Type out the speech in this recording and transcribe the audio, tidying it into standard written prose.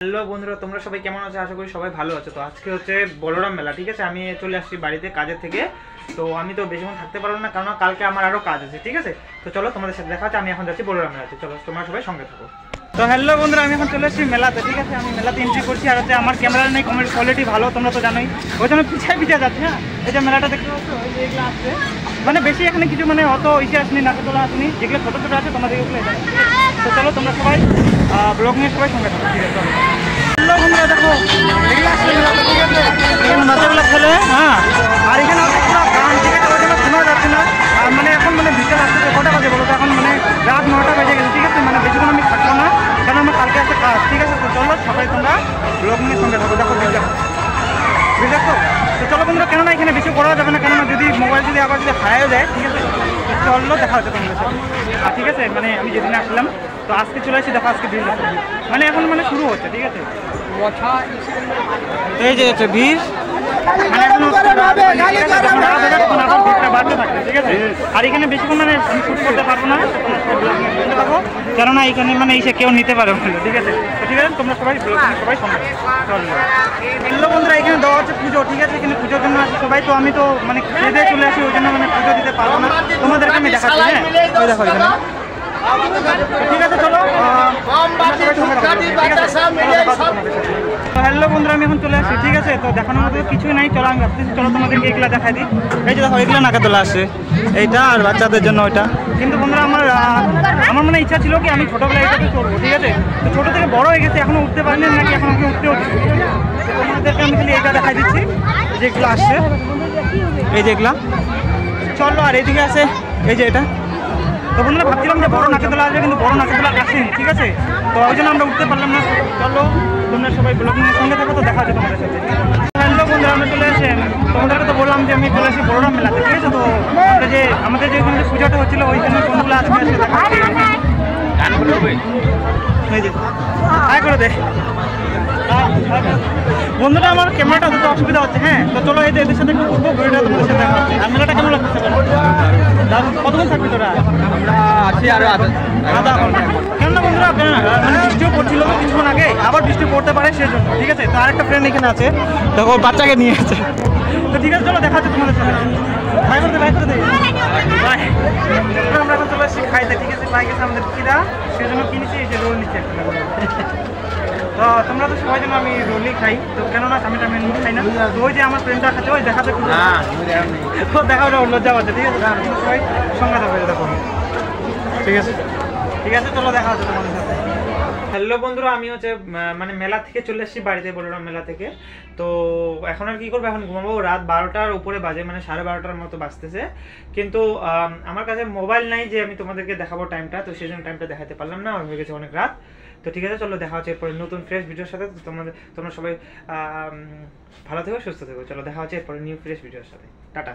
Hello বন্ধুরা, তোমরা সবাই কেমন আছো? আশা করি সবাই ভালো আছো। তো আজকে হচ্ছে বলরাম মেলা, ঠিক আছে। আমি চলে আসছি বাড়িতে কাজের থেকে। তো আমি তো বেশিক্ষণ থাকতে পারবো না, কারণ কালকে আমার আরও কাজ আছে, ঠিক আছে। তো চলো তোমাদের সাথে দেখা হচ্ছে। আমি এখন যাচ্ছি বলরাম মেলাতে, চলো তোমরা সবাই সঙ্গে থাকো। তো হ্যালো বন্ধুরা, আমি এখন চলে এসেছি মেলাতে, ঠিক আছে। আমি মেলাতে এন্ট্রি করছি, আর হচ্ছে আমার ক্যামেরার নেই কোয়ালিটি ভালো, তোমরা তো জানোই, ওই জন্য পিছিয়ে যাচ্ছে। হ্যাঁ, এই যে মেলাটা দেখতে পাচ্ছ, এই যে এগুলো আসছে, মানে বেশি এখানে কিছু মানে অত ইসে আসেনি, নাকে তোলা আসেনি, যেগুলো ছোটো ছোটো আছে তোমাদের ওগুলো। তো চলো তোমরা সবাই ব্লগ নিয়ে সবাই সঙ্গে থাকো, ঠিক আছে। হ্যালো বন্ধুরা, দেখো এগুলো আসছে মেলাতে, ঠিক আছে। এখানে বাচ্চাগুলো খেলে, হ্যাঁ, আর এখানে পুরো গান, ঠিক আছে, ওই জন্য শোনা যাচ্ছে না। আর মানে এখন মানে বিকেল আসছে, কটা বাজে বলো তো? এখন মানে রাত 9টা বেজে গেছে, ঠিক আছে। মানে বেশিক্ষণ আমি থাকবো না, কারণ আমার কালকে আছে কাজ, ঠিক আছে। তো চলো সবাই তোমরা ব্লগ নিয়ে সঙ্গে থাকো, দেখো বুঝতে তো চলো বন্ধুরা, কেননা এখানে বেশি করা যাবে না, কেননা যদি মোবাইল যদি আবার যদি হারিয়ে যায়, ঠিক আছে। চললো দেখা হচ্ছে তোমাদের সাথে, আর ঠিক আছে। মানে আমি যেদিন আসলাম, তো আজকে চলে আসি, দেখো আজকে ভিড় মানে এখন মানে শুরু হচ্ছে, ঠিক আছে। এই যে হচ্ছে ভিড়, মানে এখন আবার ভিড়টা বাড়তে থাকবে, ঠিক আছে। আর এখানে বেশিক্ষণ মানে আমি শুট করতে পারবো না, পারবো, কেননা এখানে মানে এসে কেউ নিতে পারে, ঠিক আছে। তো ঠিক আছে, তোমরা সবাই সবাই সঙ্গে চলো। হ্যালো বন্ধুরা, এখানে দেওয়া হচ্ছে পুজো, ঠিক আছে। এখানে পুজোর জন্য আসে সবাই। তো আমি তো মানে খেয়ে চলে আসি, ওই জন্য মানে পুজো দিতে পারবো না, তোমাদেরকে আমি দেখাচ্ছি। হ্যাঁ, ওই দেখো এখানে, ঠিক আছে। চলো হ্যালো বন্ধুরা, আমি এখন চলে আসছি, ঠিক আছে। তো দেখানোর মতো কিছুই নাই, চলো আমি ভাবতেছি চলো তোমাদেরকে এগুলো দেখাই দিই। এই যে দেখো, এগুলো নাকে তোলা আসছে, এইটা আর বাচ্চাদের জন্য ওইটা। কিন্তু বন্ধুরা আমার মানে ইচ্ছা ছিল কি আমি ছোটোবেলায় এটাতে চড়বো, ঠিক আছে। তো ছোটো থেকে বড় হয়ে গেছে, এখনো উঠতে পারিনি, নাকি এখন আমাকে উঠতেও দিচ্ছি। তোমাদেরকে আমি খালি এইটা দেখাই দিচ্ছি, যেগুলো আসছে, এই যেগুলা। চলো, আর এইদিকে আছে এই যে এটা। তো বন্ধুরা ভাবছিলাম যে বড় নাকে তোলা আসবে, কিন্তু বড় নাকে তোলা আসেনি, ঠিক আছে। তো ওই জন্য আমরা উঠতে পারলাম না। চলো তোমরা সবাই ব্লগ নিয়ে সঙ্গে থাকো, তো দেখা হচ্ছে তোমাদের সাথে। হ্যালো বন্ধুরা, আমরা চলে আসেন, তোমাদেরকে তো বললাম যে আমি চলে আসি বলরাম মেলাতে, ঠিক আছে। তো আমরা যে আমাদের যে ওখানে পুজোটা হচ্ছিলো, ওইখানে কোনগুলো আজকে আসে দেখা হচ্ছে। হাই করে দে বন্ধুরা, আমার ক্যামেরাটা দুটো অসুবিধা হচ্ছে। হ্যাঁ, তো চলো এই যে এদের সাথে একটু ঘুরবো, ঘুরে তোমাদের সাথে দেখা হচ্ছে। আর মেলাটা কেমন লাগছে? কতক্ষণ থাকবি তোরা? আধা ঘন্টা। কেননা বন্ধুরা মানে বৃষ্টিও পড়ছিল কিছুক্ষণ আগে, আবার বৃষ্টি পড়তে পারে সেজন্য, ঠিক আছে। তো আরেকটা ফ্রেন্ড এখানে আছে, দেখো বাচ্চাকে নিয়ে আছে। তো ঠিক আছে, চলো দেখা হচ্ছে তোমাদের সাথে। বাই করে দে, বাই করে দে, বাই। আমরা এখন চলে আসছি খাইতে, ঠিক আছে। বাই গেছে আমাদের কিরা, সেজন্য কিনেছি এই যে রোল নিচ্ছে একটা। তো তোমরা তো সবাই জানো আমি রোলই খাই, তো কেননা আমি খাই না। তো ওই যে আমার ফ্রেন্ডটা খাচ্ছে, ওই দেখাতে তো দেখা ওটা লজ্জা পাচ্ছে, ঠিক আছে। সবাই সঙ্গে থাকবে, দেখো, ঠিক আছে। ঠিক আছে, চলো দেখা হচ্ছে তোমাদের সাথে। হ্যালো বন্ধুরা, আমি হচ্ছে মানে মেলা থেকে চলে এসেছি বাড়িতে, বললাম মেলা থেকে। তো এখন আর কি করবো, এখন ঘুমাবো। রাত 12টার উপরে বাজে, মানে 12:30টার মতো বাজতেছে। কিন্তু আমার কাছে মোবাইল নাই যে আমি তোমাদেরকে দেখাবো টাইমটা, তো সেই জন্য টাইমটা দেখাতে পারলাম না, হয়ে গেছে অনেক রাত। তো ঠিক আছে, চলো দেখা হচ্ছে এরপরে নতুন ফ্রেশ ভিডিওর সাথে। তো তোমরা সবাই ভালো থেকো, সুস্থ থেকো। চলো দেখা হচ্ছে এরপরে নিউ ফ্রেশ ভিডিওর সাথে। টাটা।